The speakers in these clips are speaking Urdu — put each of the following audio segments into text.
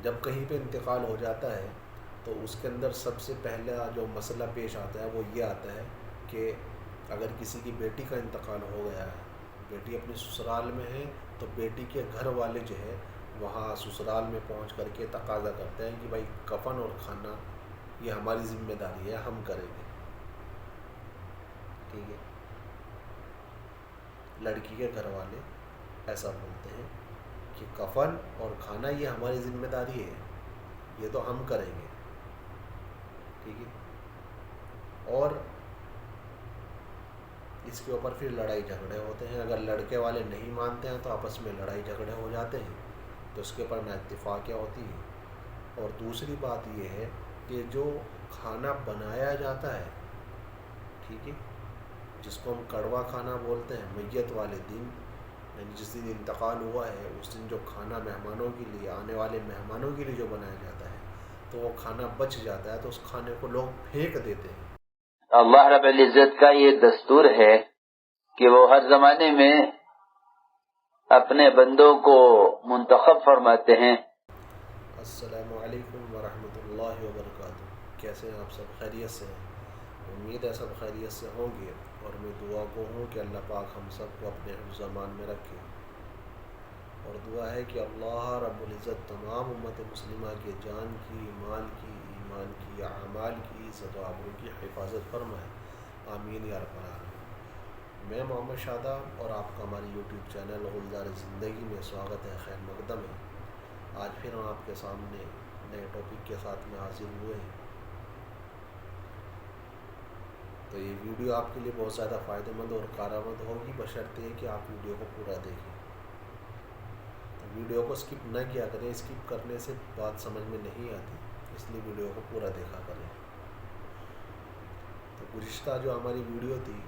جب کہیں پہ انتقال ہو جاتا ہے تو اس کے اندر سب سے پہلا جو مسئلہ پیش آتا ہے وہ یہ آتا ہے کہ اگر کسی کی بیٹی کا انتقال ہو گیا ہے، بیٹی اپنے سسرال میں ہے، تو بیٹی کے گھر والے جو ہے وہاں سسرال میں پہنچ کر کے تقاضا کرتے ہیں کہ بھائی کفن اور کھانا یہ ہماری ذمہ داری ہے، ہم کریں گے. ٹھیک ہے، لڑکی کے گھر والے ایسا بولتے ہیں کہ کفن اور کھانا یہ ہماری ذمہ داری ہے، یہ تو ہم کریں گے. ٹھیک ہے، اور اس کے اوپر پھر لڑائی جھگڑے ہوتے ہیں. اگر لڑکے والے نہیں مانتے ہیں تو آپس میں لڑائی جھگڑے ہو جاتے ہیں، تو اس کے اوپر نا اتفاقیہ ہوتی ہے. اور دوسری بات یہ ہے کہ جو کھانا بنایا جاتا ہے، ٹھیک ہے، جس کو ہم کڑوا کھانا بولتے ہیں، میت والے دن یعنی جس دن انتقال ہوا ہے اس دن جو کھانا مہمانوں کے لیے، آنے والے مہمانوں کے لیے جو بنایا جاتا ہے، تو وہ کھانا بچ جاتا ہے تو اس کھانے کو لوگ پھینک دیتے ہیں. اللہ رب العزت کا یہ دستور ہے کہ وہ ہر زمانے میں اپنے بندوں کو منتخب فرماتے ہیں. السلام علیکم ورحمۃ اللہ وبرکاتہ. کیسے ہیں آپ سب؟ خیریت سے ہیں؟ امید ہے سب خیریت سے ہوں گے، اور میں دعا کو ہوں کہ اللہ پاک ہم سب کو اپنے حفظ امان میں رکھے. اور دعا ہے کہ اللہ رب العزت تمام امت مسلمہ کے جان کی، مال کی، ایمان کی، اعمال کی، عزت و آبرو کی حفاظت فرمائے. آمین یا رب العالمین. میں محمد شاداب اور آپ کا ہمارے یوٹیوب چینل گلزار زندگی میں سواگت ہے، خیر مقدم ہے. آج پھر ہم آپ کے سامنے نئے ٹاپک کے ساتھ میں حاضر ہوئے ہیں. تو یہ ویڈیو آپ کے لیے بہت زیادہ فائدہ مند اور کارآمد ہوگی، بشرطے کہ آپ ویڈیو کو پورا دیکھیں. تو ویڈیو کو اسکپ نہ کیا کریں، اسکپ کرنے سے بات سمجھ میں نہیں آتی، اس لیے ویڈیو کو پورا دیکھا کریں. تو گزشتہ جو ہماری ویڈیو تھی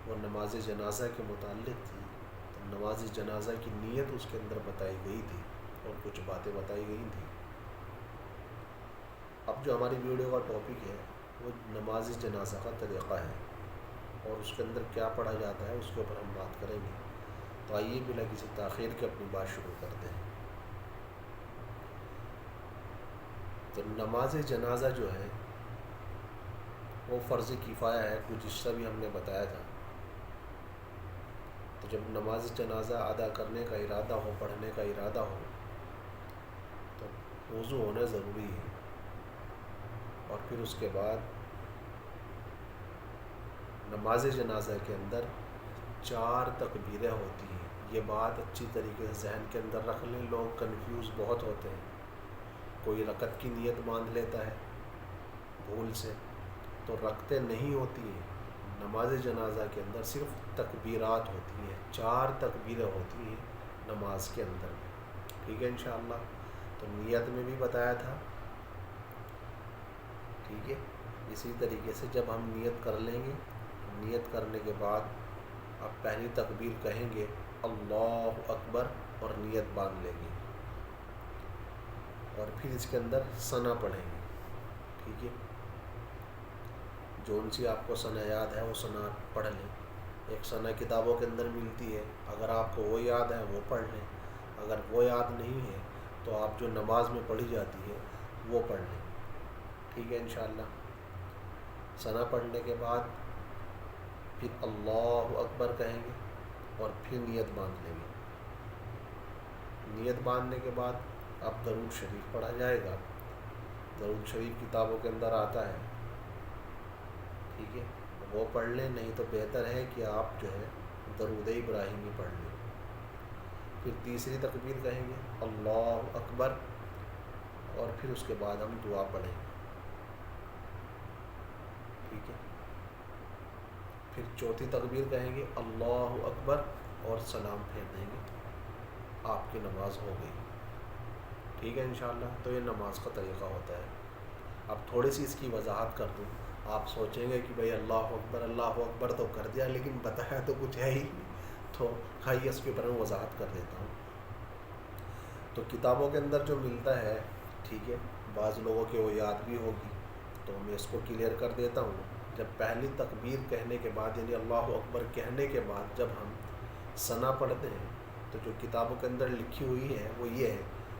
وہ نماز جنازہ کے متعلق تھی. تو نماز جنازہ کی نیت اس کے اندر بتائی گئی تھی اور کچھ باتیں بتائی گئی تھیں. اب جو ہماری ویڈیو کا ٹاپک ہے وہ نماز جنازہ کا طریقہ ہے، اور اس کے اندر کیا پڑھا جاتا ہے اس کے اوپر ہم بات کریں گے. تو آئیے بلا کسی تاخیر کے اپنی بات شروع کرتے ہیں. تو نماز جنازہ جو ہے وہ فرض کفایہ ہے، گزشتہ بھی ہم نے بتایا تھا. تو جب نماز جنازہ ادا کرنے کا ارادہ ہو، پڑھنے کا ارادہ ہو، تو وضو ہونا ضروری ہے. اور پھر اس کے بعد نماز جنازہ کے اندر 4 تکبیریں ہوتی ہیں. یہ بات اچھی طریقے سے ذہن کے اندر رکھ لیں. لوگ کنفیوز بہت ہوتے ہیں، کوئی رکعت کی نیت باندھ لیتا ہے بھول سے، تو رکعتیں نہیں ہوتی ہیں. نماز جنازہ کے اندر صرف تکبیرات ہوتی ہیں، 4 تکبیریں ہوتی ہیں نماز کے اندر. ٹھیک ہے انشاءاللہ. تو نیت میں بھی بتایا تھا. ٹھیک ہے، اسی طریقے سے جب ہم نیت کر لیں گے، نیت کرنے کے بعد آپ پہلی تکبیر کہیں گے اللہ اکبر، اور نیت باندھ لیں گے، اور پھر اس کے اندر ثنا پڑھیں گے. ٹھیک ہے، جو ان سی آپ کو ثنا یاد ہے وہ ثنا پڑھ لیں. ایک ثنا کتابوں کے اندر ملتی ہے، اگر آپ کو وہ یاد ہے وہ پڑھ لیں. اگر وہ یاد نہیں ہے تو آپ جو نماز میں پڑھی جاتی ہے وہ پڑھ لیں. ٹھیک ہے انشاءاللہ. ثنا پڑھنے کے بعد پھر اللہ اکبر کہیں گے اور پھر نیت باندھ لیں گے. نیت باندھنے کے بعد اب درود شریف پڑھا جائے گا. درود شریف کتابوں کے اندر آتا ہے. ٹھیک ہے، وہ پڑھ لیں، نہیں تو بہتر ہے کہ آپ جو ہے درود ابراہیمی پڑھ لیں. پھر تیسری تکبیر کہیں گے اللہ اکبر، اور پھر اس کے بعد ہم دعا پڑھیں گے. ٹھیک ہے، پھر چوتھی تکبیر کہیں گے اللہ اکبر اور سلام پھیر دیں گے. آپ کی نماز ہو گئی. ٹھیک ہے انشاءاللہ. تو یہ نماز کا طریقہ ہوتا ہے. اب تھوڑی سی اس کی وضاحت کر دوں. آپ سوچیں گے کہ بھئی اللہ اکبر تو کر دیا لیکن بتایا تو کچھ ہے ہی نہیں. تو آئیے اس کے اوپر میں وضاحت کر دیتا ہوں. تو کتابوں کے اندر جو ملتا ہے، ٹھیک ہے، بعض لوگوں کے وہ یاد بھی ہوگی، تو میں اس کو کلیئر کر دیتا ہوں. جب پہلی تکبیر کہنے کے بعد یعنی اللہ اکبر کہنے کے بعد جب ہم ثنا پڑھتے ہیں، تو جو کتابوں کے اندر لکھی ہوئی ہے وہ یہ ہے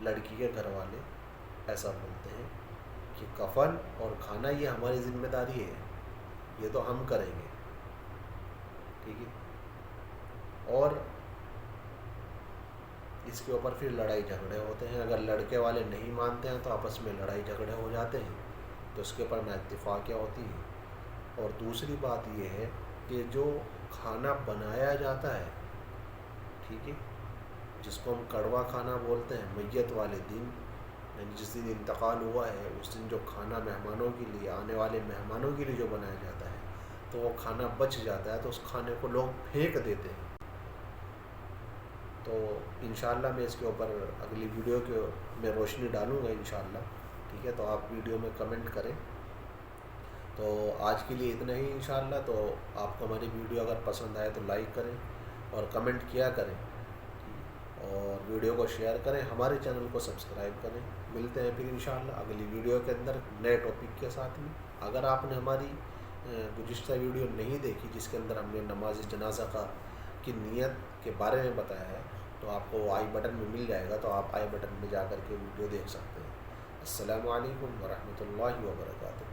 لڑکی کے گھر والے ایسا بولتے ہیں کہ کفن اور کھانا یہ ہماری ذمہ داری ہے، یہ تو ہم کریں گے، ٹھیک ہے۔ اور اس کے اوپر پھر لڑائی جھگڑے ہوتے ہیں، اگر لڑکے والے نہیں مانتے ہیں تو آپس میں لڑائی جھگڑے ہو جاتے ہیں، تو اس کے اوپر نا اتفاقیہ ہوتی ہے۔ اور دوسری بات یہ ہے کہ جو کھانا بنایا جاتا ہے، ٹھیک ہے، جس کو ہم کڑوا کھانا بولتے ہیں، میت والے دن یعنی جس دن انتقال ہوا ہے اس دن جو کھانا مہمانوں کے لیے، آنے والے مہمانوں کے لیے جو بنایا جاتا ہے، تو وہ کھانا بچ جاتا ہے تو اس کھانے کو لوگ پھینک دیتے ہیں۔ تو انشاءاللہ میں اس کے اوپر اگلی ویڈیو کے میں روشنی ڈالوں گا انشاءاللہ، ٹھیک ہے۔ تو آپ ویڈیو میں کمنٹ کریں۔ تو آج کے لیے اتنا ہی انشاءاللہ۔ تو آپ کو ہماری ویڈیو اگر پسند آئے تو لائک کریں اور کمنٹ کیا کریں، اور ویڈیو کو شیئر کریں، ہمارے چینل کو سبسکرائب کریں۔ ملتے ہیں پھر انشاءاللہ اگلی ویڈیو کے اندر نئے ٹاپک کے ساتھ میں۔ اگر آپ نے ہماری گزشتہ ویڈیو نہیں دیکھی جس کے اندر ہم نے نماز جنازہ کی نیت کے بارے میں بتایا ہے، تو آپ کو آئی بٹن میں مل جائے گا، تو آپ آئی بٹن میں جا کر کے ویڈیو دیکھ سکتے ہیں۔ السلام علیکم ورحمۃ اللہ وبرکاتہ۔